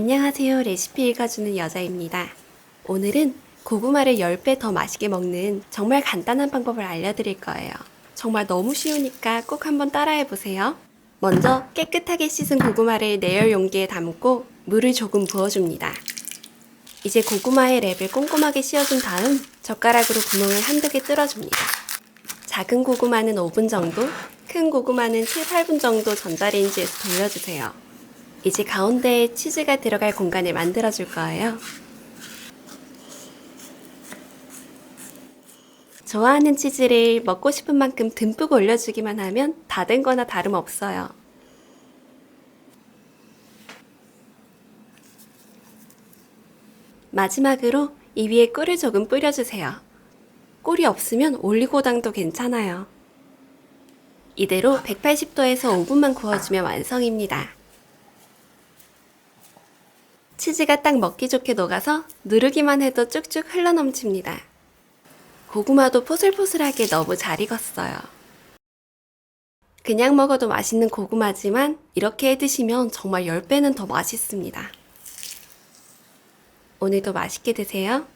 안녕하세요. 레시피 읽어주는 여자입니다. 오늘은 고구마를 10배 더 맛있게 먹는 정말 간단한 방법을 알려드릴 거예요. 정말 너무 쉬우니까 꼭 한번 따라해보세요. 먼저 깨끗하게 씻은 고구마를 내열 용기에 담고 물을 조금 부어줍니다. 이제 고구마의 랩을 꼼꼼하게 씌워준 다음 젓가락으로 구멍을 한두 개 뚫어줍니다. 작은 고구마는 5분 정도, 큰 고구마는 7, 8분 정도 전자레인지에서 돌려주세요. 이제 가운데에 치즈가 들어갈 공간을 만들어줄 거예요. 좋아하는 치즈를 먹고 싶은 만큼 듬뿍 올려주기만 하면 다 된 거나 다름없어요. 마지막으로 이 위에 꿀을 조금 뿌려주세요. 꿀이 없으면 올리고당도 괜찮아요. 이대로 180도에서 5분만 구워주면 완성입니다. 치즈가 딱 먹기 좋게 녹아서 누르기만 해도 쭉쭉 흘러넘칩니다. 고구마도 포슬포슬하게 너무 잘 익었어요. 그냥 먹어도 맛있는 고구마지만 이렇게 해 드시면 정말 10배는 더 맛있습니다. 오늘도 맛있게 드세요.